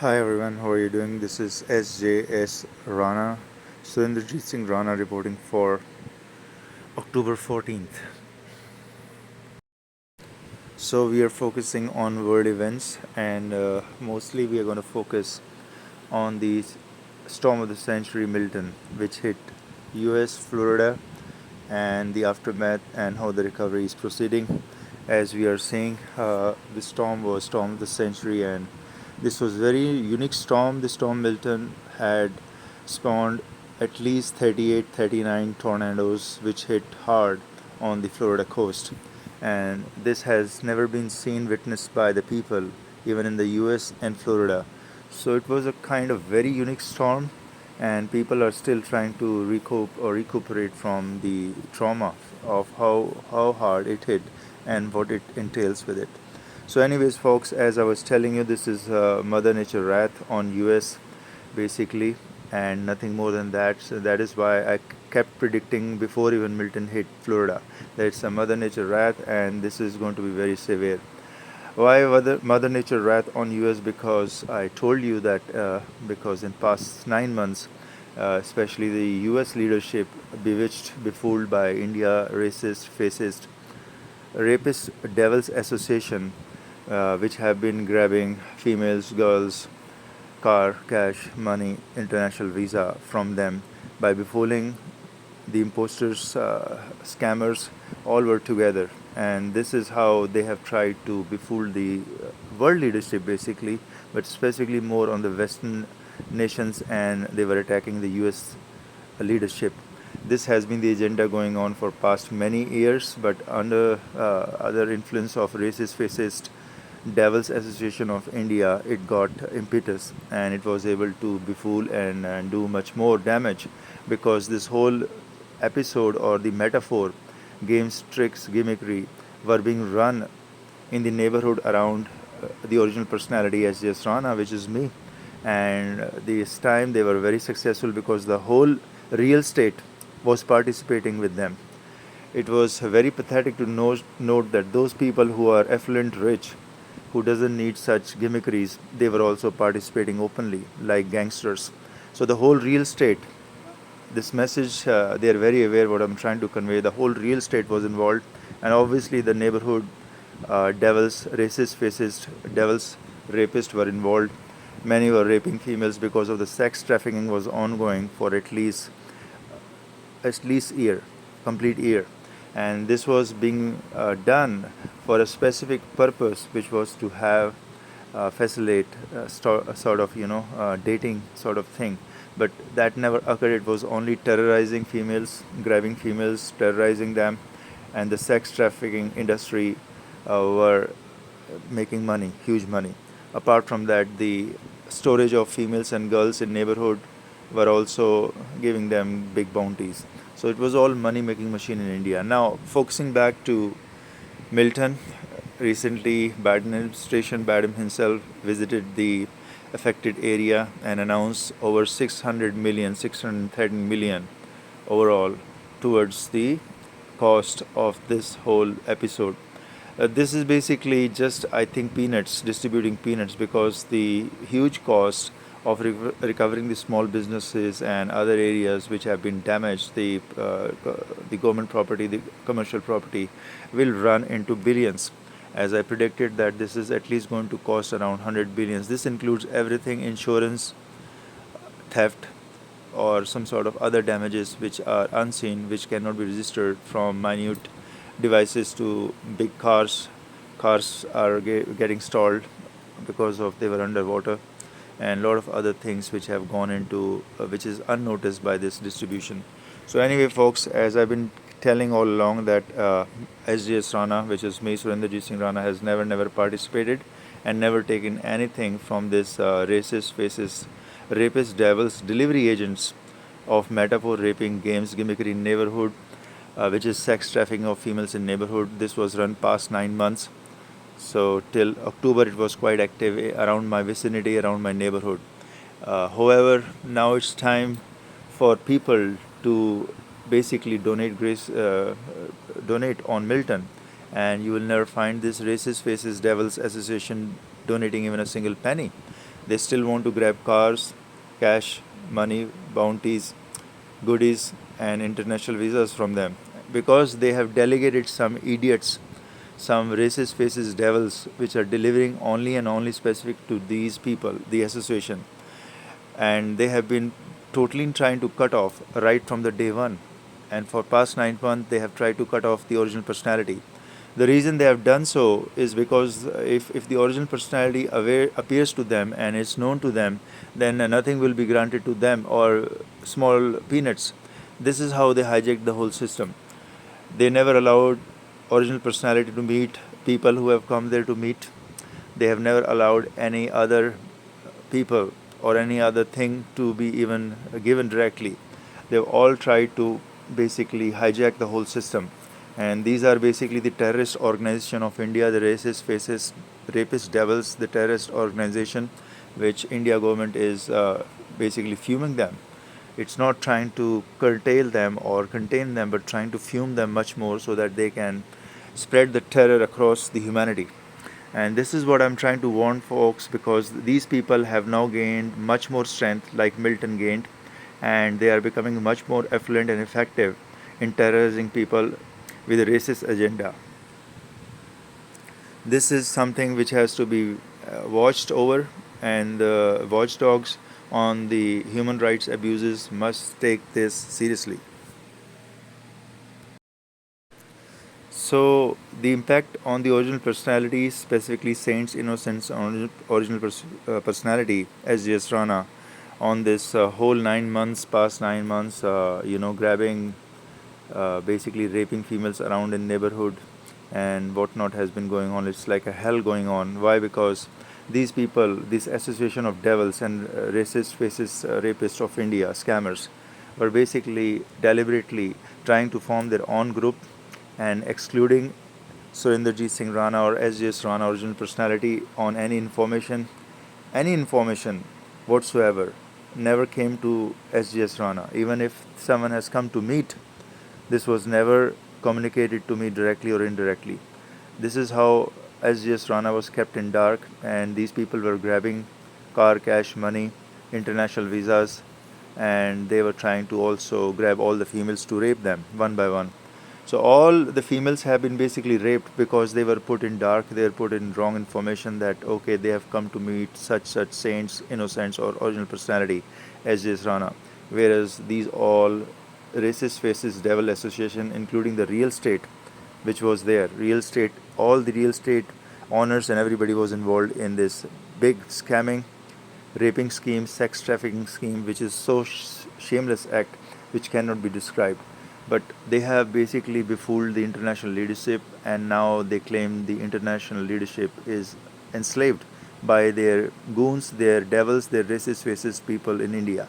Hi everyone, how are you doing? This is sjsrana, Surinderjit Rana reporting for October 14th. So we are focusing on world events and mostly we are going to focus on the storm of the century Milton, which hit US, Florida, and the aftermath and how the recovery is proceeding. As we are seeing, the storm was storm of the century, and this was very unique storm. The storm Milton had spawned at least 38, 39 tornadoes, which hit hard on the Florida coast, and this has never been seen witnessed by the people, even in the U.S. and Florida. So it was a kind of very unique storm, and people are still trying to recuperate from the trauma of how hard it hit and what it entails with it. So, anyways, folks, as I was telling you, this is Mother Nature wrath on US, basically, and nothing more than that. So that is why I kept predicting before even Milton hit Florida that it's a Mother Nature wrath, and this is going to be very severe. Why Mother Nature wrath on US? Because I told you that because in past 9 months, especially the US leadership bewitched, befooled by India, racist, fascist, RAPISTS Devils Association, which have been grabbing females, girls, car, cash, money, international visa from them by befooling the imposters, scammers, all were together. And this is how they have tried to befool the world leadership, basically, but specifically more on the Western nations, and they were attacking the US leadership. This has been the agenda going on for past many years, but under other influence of racist, fascist Devils Association of India, it got impetus and it was able to befool and do much more damage, because this whole episode or the metaphor, games, tricks, gimmickry were being run in the neighborhood around the original personality sjsrana, which is me. And this time they were very successful because the whole real estate was participating with them. It was very pathetic to note that those people who are affluent, rich, who doesn't need such gimmickries, they were also participating openly like gangsters. So the whole real estate, this message, they are very aware what I'm trying to convey. The whole real estate was involved, and obviously the neighborhood devils, racist, fascist devils, rapists were involved. Many were raping females because of the sex trafficking was ongoing for at least year, complete year, and this was being done for a specific purpose, which was to have facilitate sort of dating sort of thing. But that never occurred. It was only terrorizing females, grabbing females, terrorizing them, and the sex trafficking industry were making money, huge money. Apart from that, the storage of females and girls in neighborhood were also giving them big bounties. So it was all money making machine in India. Now focusing back to Milton, recently Biden administration, Biden himself visited the affected area and announced over 600 million, 613 million overall towards the cost of this whole episode. This is basically just, I think, peanuts, distributing peanuts, because the huge cost of recovering the small businesses and other areas which have been damaged, the government property, the commercial property, will run into billions. As I predicted, that this is at least going to cost around 100 billions. This includes everything: insurance, theft, or some sort of other damages which are unseen, which cannot be registered, from minute devices to big cars. Cars are getting stalled because of they were underwater, and a lot of other things which have gone into which is unnoticed by this distribution. So anyway, folks, as I've been telling all along, that SGS Rana, which is me, Surinderjit Rana, has never participated and never taken anything from this racist, fascist, rapist, devils, delivery agents of metaphor, raping, games, gimmickry, neighborhood, which is sex trafficking of females in neighborhood. This was run past 9 months. So till October, it was quite active around my vicinity, around my neighborhood. However, now it's time for people to basically donate on Milton, and you will never find this racist faces devils association donating even a single penny. They still want to grab cars, cash, money, bounties, goodies, and international visas from them because they have delegated some idiots, some racist faces devils, which are delivering only and only specific to these people, the association. And they have been totally trying to cut off right from the day one. And for past 9 months, they have tried to cut off the original personality. The reason they have done so is because if the original personality appears to them and is known to them, then nothing will be granted to them or small peanuts. This is how they hijacked the whole system. They never allowed original personality to meet people who have come there to meet. They have never allowed any other people or any other thing to be even given directly. They've all tried to basically hijack the whole system. And these are basically the terrorist organization of India, the racist faces, rapist devils, the terrorist organization, which India government is basically fuming them. It's not trying to curtail them or contain them, but trying to fume them much more so that they can spread the terror across the humanity. And this is what I'm trying to warn folks, because these people have now gained much more strength, like Milton gained, and they are becoming much more affluent and effective in terrorizing people with a racist agenda. This is something which has to be watched over, and the watchdogs on the human rights abuses must take this seriously. So the impact on the original personality, specifically Saint's Innocent's personality, sjsrana, on this whole 9 months, past 9 months, grabbing, basically raping females around in neighborhood and whatnot has been going on. It's like a hell going on. Why? Because these people, this association of devils and racist faces rapists of India, scammers, were basically deliberately trying to form their own group and excluding Surinderjit Rana or sjsrana original personality on any information whatsoever never came to sjsrana. Even if someone has come to meet, this was never communicated to me directly or indirectly. This is how SGS Rana was kept in dark, and these people were grabbing car, cash, money, international visas, and they were trying to also grab all the females to rape them one by one. So all the females have been basically raped because they were put in dark. They were put in wrong information that okay, they have come to meet such saints, innocents, or original personality, SGS Rana. Whereas these all racist faces devil association, including the real estate, which was there, real estate, all the real estate owners and everybody was involved in this big scamming, raping scheme, sex trafficking scheme, which is so shameless act which cannot be described. But they have basically befooled the international leadership, and now they claim the international leadership is enslaved by their goons, their devils, their racist faces people in India.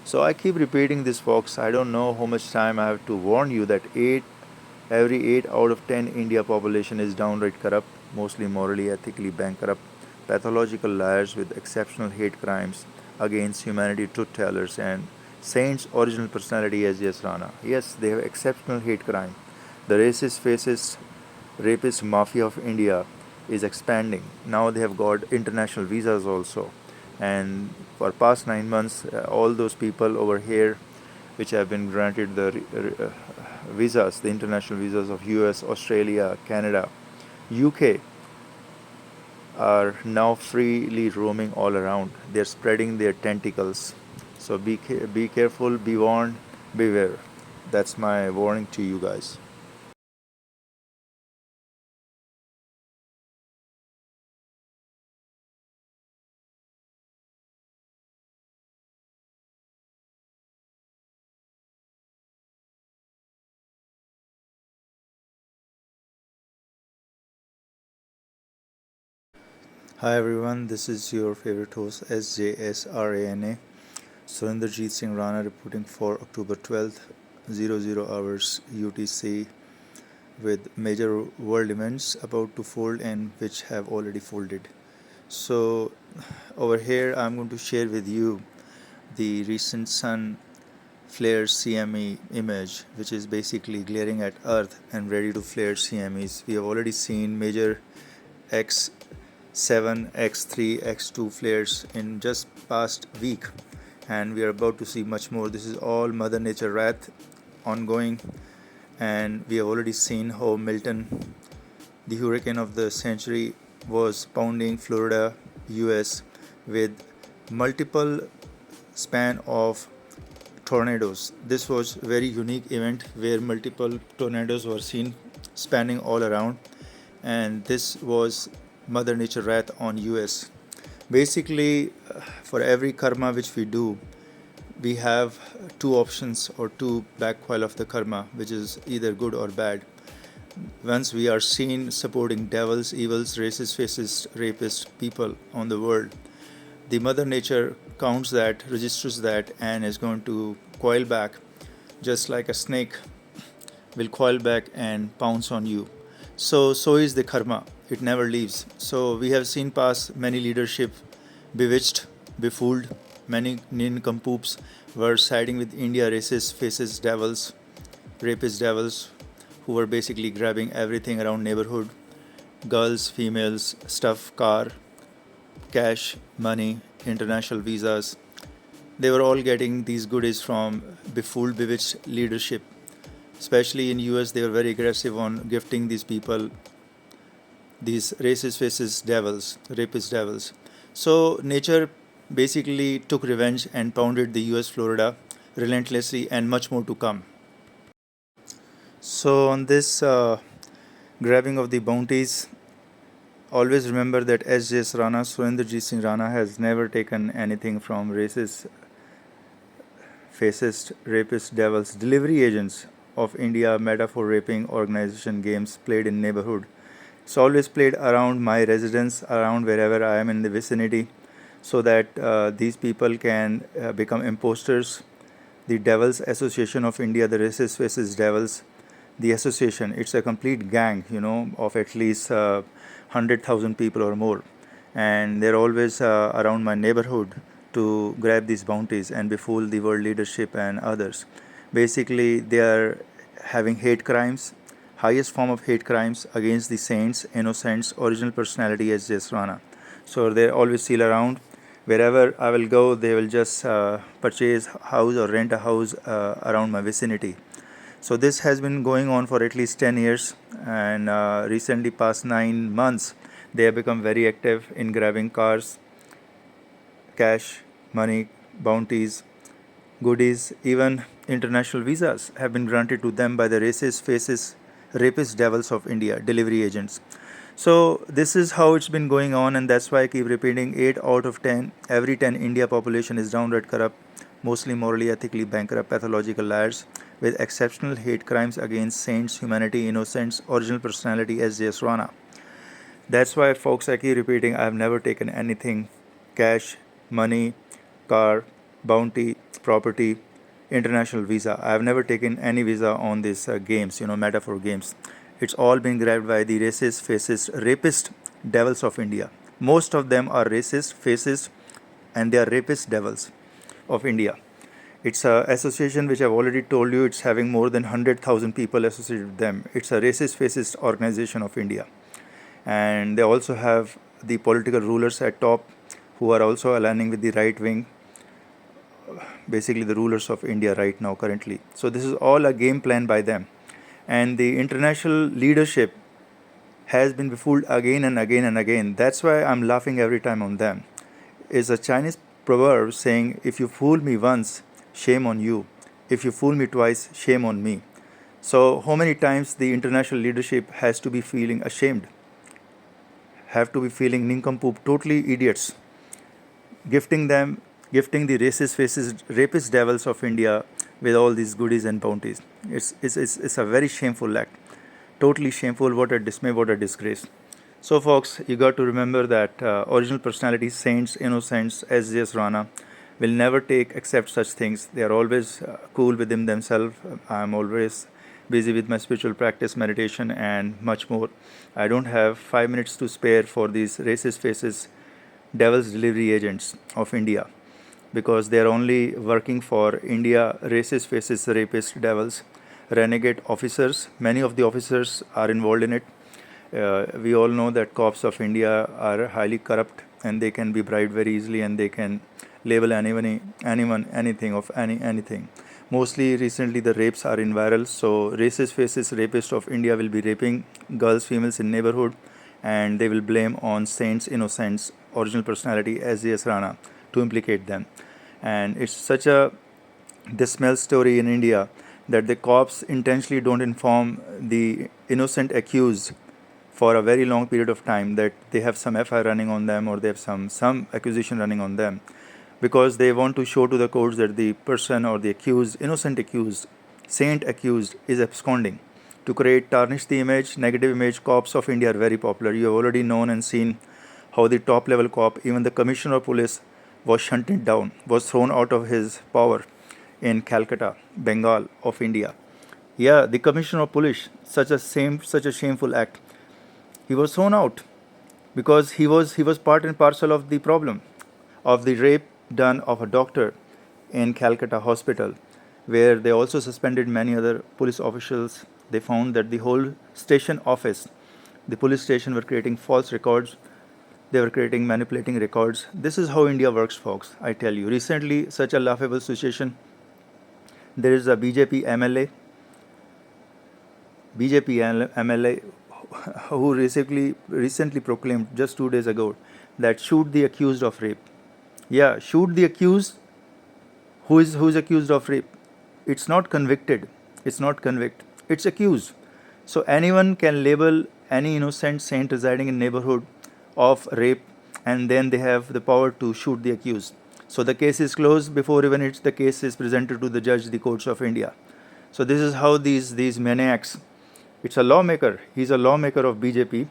So I keep repeating this, folks. I don't know how much time I have to warn you that every 8 out of 10 India population is downright corrupt, mostly morally, ethically bankrupt, pathological liars with exceptional hate crimes against humanity, truth tellers, and saints' original personality as yes Rana. Yes, they have exceptional hate crime. The racist, fascist, rapist mafia of India is expanding. Now they have got international visas also, and for past 9 months, all those people over here, which have been granted the visas, the international visas of US, Australia, Canada, UK, are now freely roaming all around. They're spreading their tentacles. So be careful, be warned, beware. That's my warning to you guys. Hi everyone, this is your favorite host sjsrana. Surinderjit Singh Rana reporting for October 12th, 00 hours UTC, with major world events about to fold and which have already folded. So, over here, I'm going to share with you the recent sun flare CME image, which is basically glaring at Earth and ready to flare CMEs. We have already seen major X 7 x3 x2 flares in just past week, and we are about to see much more. This is all mother nature wrath ongoing, and we have already seen how Milton, the hurricane of the century, was pounding Florida, US with multiple span of tornadoes. This was a very unique event where multiple tornadoes were seen spanning all around, and this was mother nature wrath on US. Basically, for every karma which we do, we have two options or two back coil of the karma, which is either good or bad. Once we are seen supporting devils, evils, racist, fascist, rapist people on the world, the mother nature counts that, registers that, and is going to coil back just like a snake will coil back and pounce on you. So is the karma. It never leaves. So we have seen past many leadership bewitched, befooled. Many nincompoops were siding with India racist, fascist devils, rapist devils, who were basically grabbing everything around neighborhood, girls, females, stuff, car, cash, money, international visas. They were all getting these goodies from befooled, bewitched leadership. Especially in US, they were very aggressive on gifting these people, these racist, fascist devils, rapist devils. So nature basically took revenge and pounded the US Florida relentlessly, and much more to come. So on this grabbing of the bounties, always remember that sjsrana, Surinderjit Rana, has never taken anything from racist, fascist, rapist devils, delivery agents of India, metaphor raping organization games played in neighborhood. It's always played around my residence, around wherever I am in the vicinity, so that these people can become imposters. The Devils Association of India, the racist, fascist devils, the association, it's a complete gang, of at least 100,000 people or more. And they're always around my neighborhood to grab these bounties and befool the world leadership and others. Basically, they are having hate crimes, highest form of hate crimes against the saints, innocents, original personality as sjsrana. So they're always still around. Wherever I will go, they will just purchase house or rent a house around my vicinity. So this has been going on for at least 10 years, and recently past 9 months, they have become very active in grabbing cars, cash, money, bounties, goodies. Even international visas have been granted to them by the racist, fascist, rapist devils of India, delivery agents. So this is how it's been going on, and that's why I keep repeating, 8 out of 10, every 10 India population is downright corrupt, mostly morally, ethically bankrupt, pathological liars with exceptional hate crimes against saints, humanity, innocents, original personality as sjsrana. That's why, folks, I keep repeating, I have never taken anything, cash, money, car, bounty, property, international visa. I have never taken any visa on these games, metaphor games. It's all been grabbed by the racist, fascist, rapist devils of India. Most of them are racist, fascist, and they are rapist devils of India. It's an association which I've already told you, it's having more than 100,000 people associated with them. It's a racist, fascist organization of India. And they also have the political rulers at top who are also aligning with the right wing, basically the rulers of India right now currently. So this is all a game plan by them. And the international leadership has been befooled again and again and again. That's why I'm laughing every time on them. It's a Chinese proverb saying, if you fool me once, shame on you. If you fool me twice, shame on me. So how many times the international leadership has to be feeling ashamed, have to be feeling nincompoop, totally idiots, gifting the racist, fascist, rapist devils of India with all these goodies and bounties. It's a very shameful act. Totally shameful. What a dismay, what a disgrace. So, folks, you got to remember that original personalities, saints, innocents, sjsrana, will never accept such things. They are always cool within themselves. I'm always busy with my spiritual practice, meditation, and much more. I don't have 5 minutes to spare for these racist faces, devil's delivery agents of India, because they are only working for India, racist faces, rapist devils, renegade officers. Many of the officers are involved in it. We all know that cops of India are highly corrupt and they can be bribed very easily and they can label anyone, anything of anything. Mostly recently the rapes are in viral. So racist faces rapist of India will be raping girls, females in neighborhood, and they will blame on saints, innocents, original personality sjsrana to implicate them. And it's such a dismal story in India that the cops intentionally don't inform the innocent accused for a very long period of time that they have some FIR running on them or they have some accusation running on them, because they want to show to the courts that the person or the accused, innocent accused, saint accused is absconding. To create tarnish the image, negative image, cops of India are very popular. You have already known and seen how the top level cop, even the commissioner of police, was shunted down, was thrown out of his power in Calcutta, Bengal of India. Yeah, the commissioner of police, such a shameful act. He was thrown out because he was part and parcel of the problem of the rape done of a doctor in Calcutta hospital, where they also suspended many other police officials. They found that the whole station office, the police station, were creating false records. They were creating manipulating records. This is how India works, folks. I tell you. Recently, such a laughable situation. There is a BJP MLA who recently proclaimed just 2 days ago that shoot the accused of rape. Yeah, shoot the accused who is accused of rape. It's not convicted. It's not convict. It's accused. So anyone can label any innocent saint residing in neighborhood of rape, and then they have the power to shoot the accused. So the case is closed before even the case is presented to the judge, the courts of India. So this is how these maniacs. It's a lawmaker. He's a lawmaker of BJP,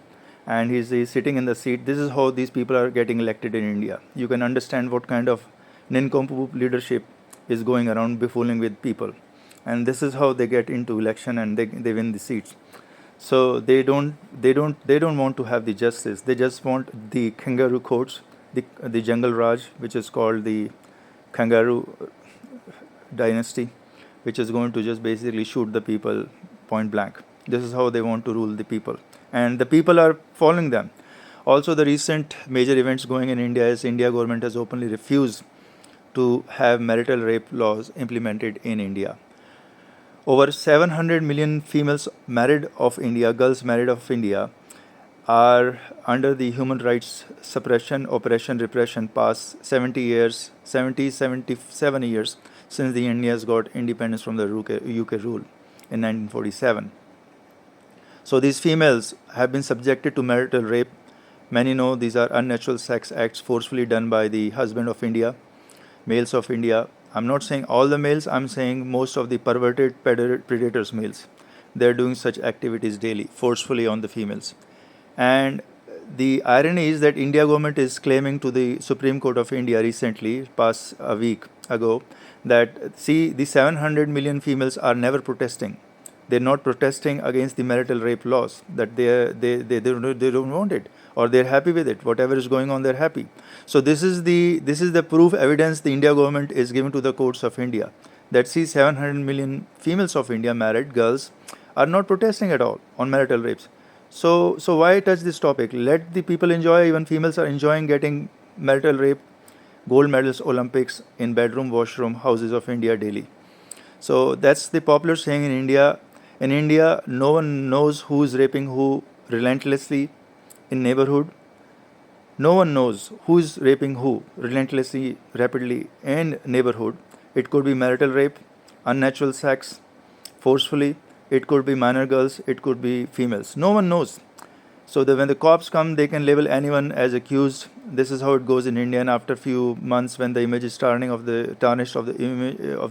and he's sitting in the seat. This is how these people are getting elected in India. You can understand what kind of nincompoop leadership is going around befooling with people, and this is how they get into election and they win the seats. So they don't want to have the justice. They just want the kangaroo courts, the jungle raj, which is called the kangaroo dynasty, which is going to just basically shoot the people point blank. This is how they want to rule the people, and the people are following them. Also, the recent major events going in India is India government has openly refused to have marital rape laws implemented in India. Over 700 million females married of India, girls married of India, are under the human rights suppression, oppression, repression past 77 years since the India has got independence from the UK rule in 1947. So these females have been subjected to marital rape. Many know these are unnatural sex acts forcefully done by the husband of India, males of India. I'm not saying all the males, I'm saying most of the perverted predators males. They're doing such activities daily, forcefully on the females. And the irony is that India government is claiming to the Supreme Court of India recently, past a week ago, that see, the 700 million females are never protesting. They're not protesting against the marital rape laws, that they don't want it, or they're happy with it. Whatever is going on, they're happy. So this is the proof evidence the India government is giving to the courts of India, that see, 700 million females of India, married girls, are not protesting at all on marital rapes. So why touch this topic? Let the people enjoy. Even females are enjoying getting marital rape, gold medals, Olympics in bedroom, washroom, houses of India daily. So that's the popular saying in India. In India, no one knows who is raping who relentlessly in neighborhood. No one knows who is raping who relentlessly, rapidly in neighborhood. It could be marital rape, unnatural sex, forcefully. It could be minor girls. It could be females. No one knows. So when the cops come, they can label anyone as accused. This is how it goes in India. And after a few months, when the image is tarnished of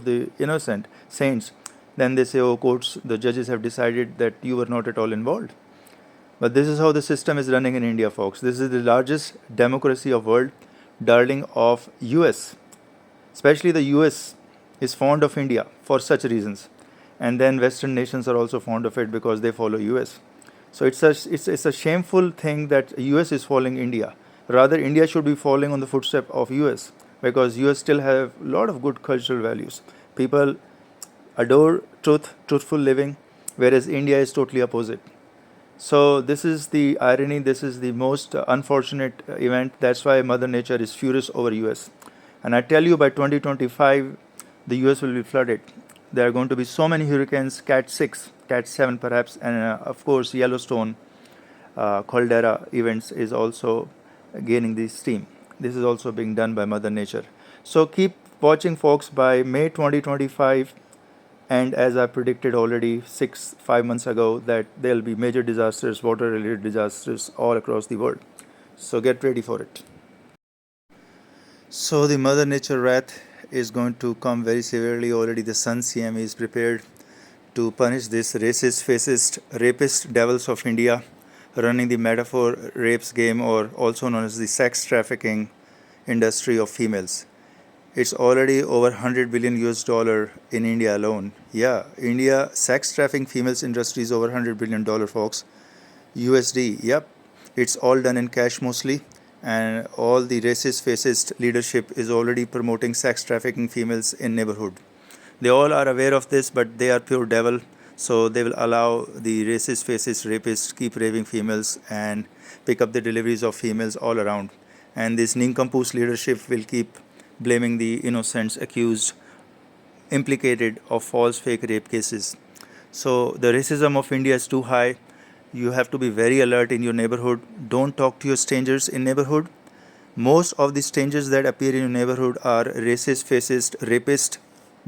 the innocent saints, then they say, "Oh, courts, the judges have decided that you were not at all involved." But this is how the system is running in India, folks. This is the largest democracy of world, darling of US. Especially the US is fond of India for such reasons, and then Western nations are also fond of it because they follow US. So it's a shameful thing that US is following India. Rather, India should be following on the footsteps of US, because US still have a lot of good cultural values. People adore truthful living, whereas India is totally opposite. So this is the irony. This is the most unfortunate event. That's why Mother Nature is furious over US. And I tell you, by 2025, the US will be flooded. There are going to be so many hurricanes, Cat 6, Cat 7 perhaps, and of course Yellowstone caldera events is also gaining the steam. This is also being done by Mother Nature. So keep watching, folks. By May 2025, and as I predicted already 5 months ago, that there'll be major disasters, water-related disasters all across the world. So get ready for it. So the Mother Nature wrath is going to come very severely. Already the Sun CM is prepared to punish this racist, fascist, rapist devils of India, running the metaphor rapes game, or also known as the sex trafficking industry of females. It's already over 100 billion US dollar in India alone. Yeah, India sex trafficking females industry is over 100 billion dollar, folks. USD. Yep, it's all done in cash mostly, and all the racist, fascist leadership is already promoting sex trafficking females in neighborhood. They all are aware of this, but they are pure devil. So they will allow the racist, fascist, rapists keep raping females and pick up the deliveries of females all around. And this nincompoop leadership will keep blaming the innocents accused, implicated of false fake rape cases. So the racism of India is too high. You have to be very alert in your neighborhood. Don't talk to your strangers in neighborhood. Most of the strangers that appear in your neighborhood are racist, fascist, rapist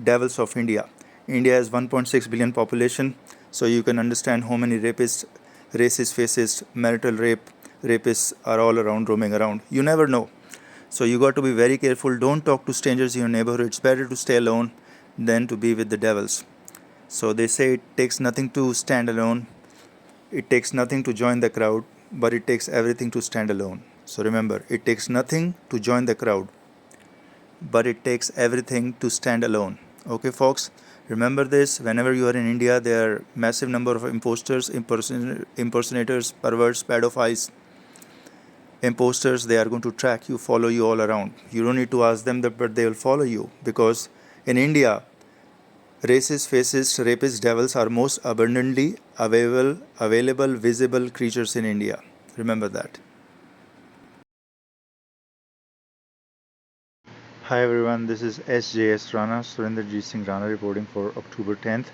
devils of India. India has 1.6 billion population, so you can understand how many rapists, racist, fascist, marital rapists are all around, roaming around. You never know. So you got to be very careful. Don't talk to strangers in your neighborhood. It's better to stay alone than to be with the devils. So they say it takes nothing to stand alone. It takes nothing to join the crowd, but it takes everything to stand alone. So remember, it takes nothing to join the crowd, but it takes everything to stand alone. Okay, folks? Remember this. Whenever you are in India, there are massive number of imposters, impersonators, perverts, pedophiles, imposters. They are going to track you, follow you all around. You don't need to ask them that, but they will follow you, because in India, racist, fascist, rapist devils are most abundantly available, visible creatures in India. Remember that. Hi everyone, this is sjsrana, Surinderjit reporting for October 10th.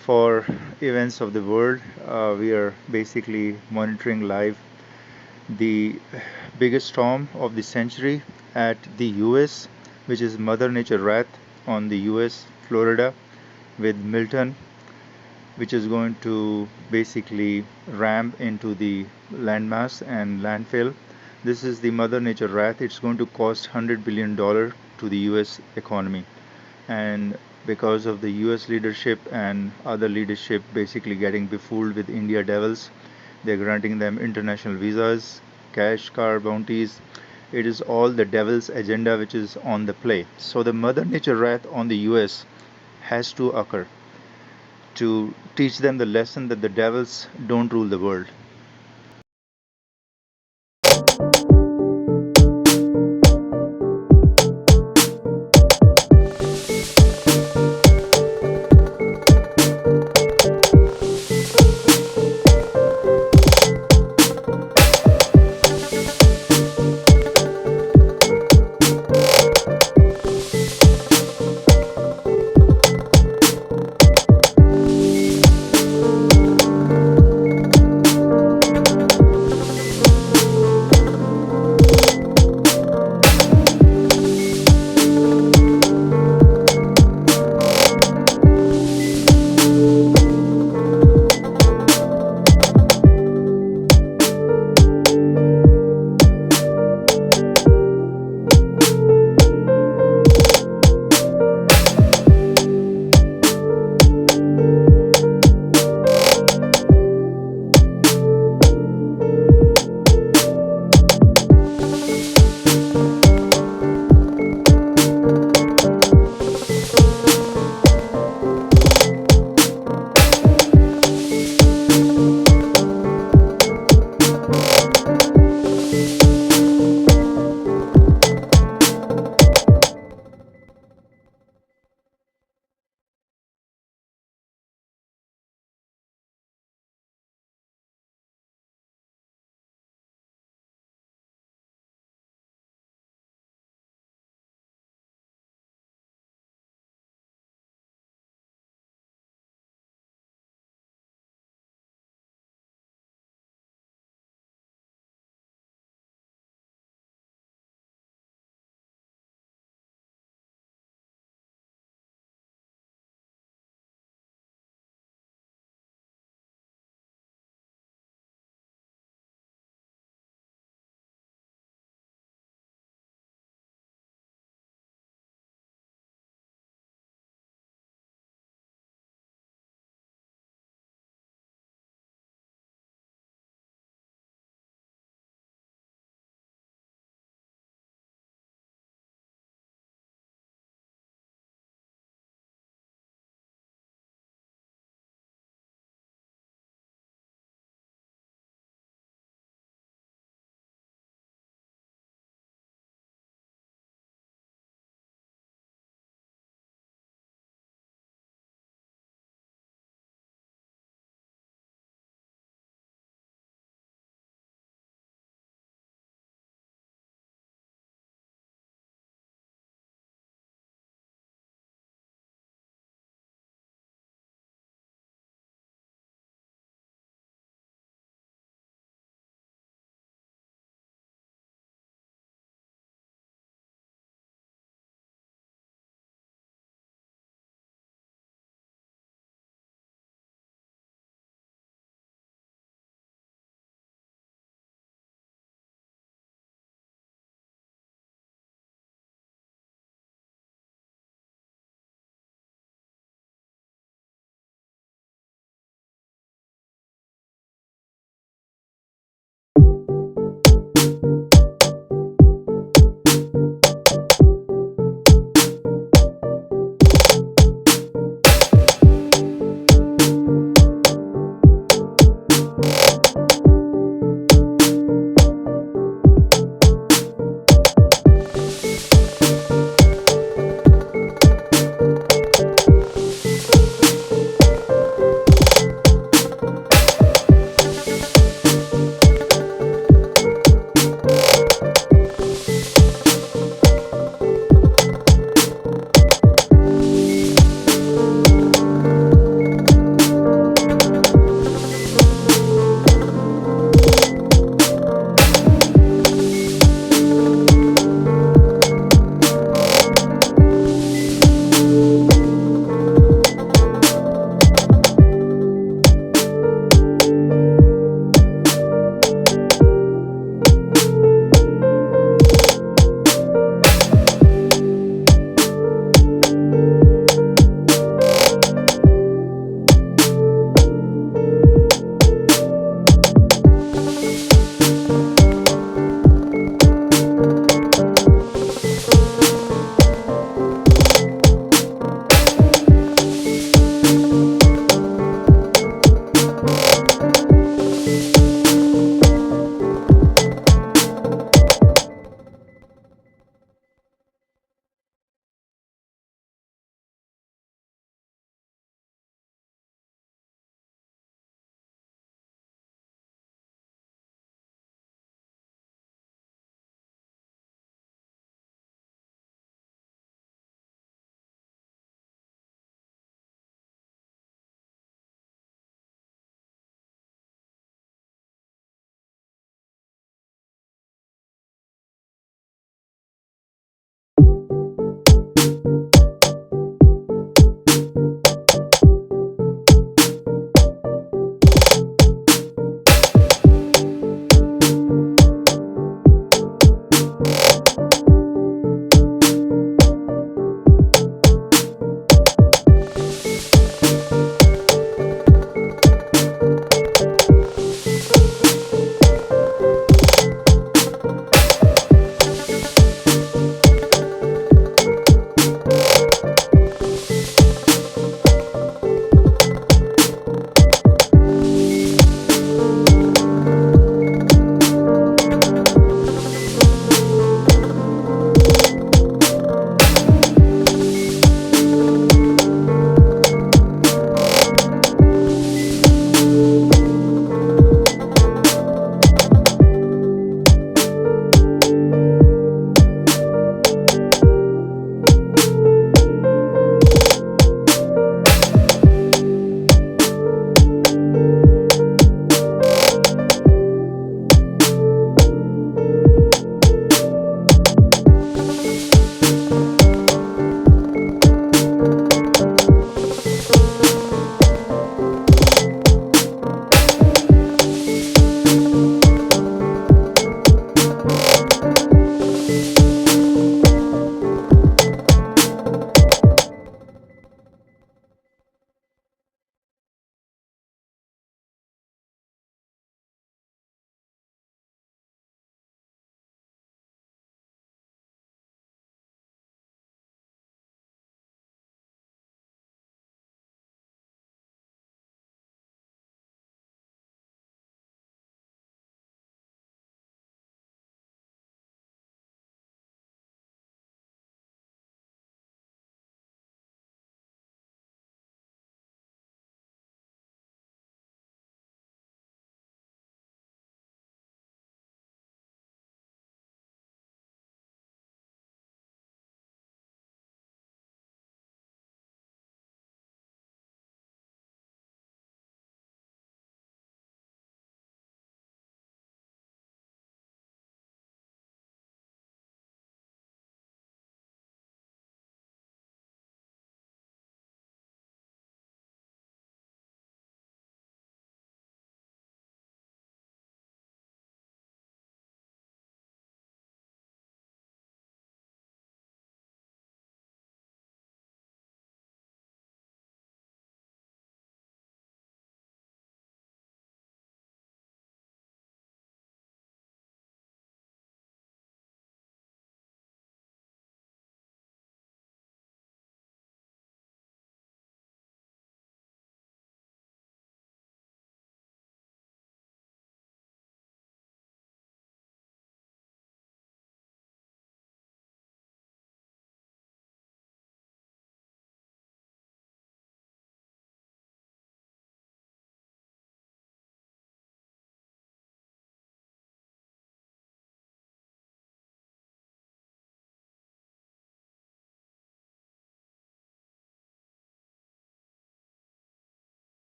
For events of the world, we are basically monitoring live the biggest storm of the century at the US, which is Mother Nature wrath on the US, Florida, with Milton, which is going to basically ram into the landmass and landfill. This is the Mother Nature wrath. It's going to cost $100 billion to the US economy. And because of the US leadership and other leadership basically getting befooled with India devils, they're granting them international visas, cash, car bounties. It is all the devil's agenda which is on the play. So the Mother Nature wrath on the US has to occur to teach them the lesson that the devils don't rule the world.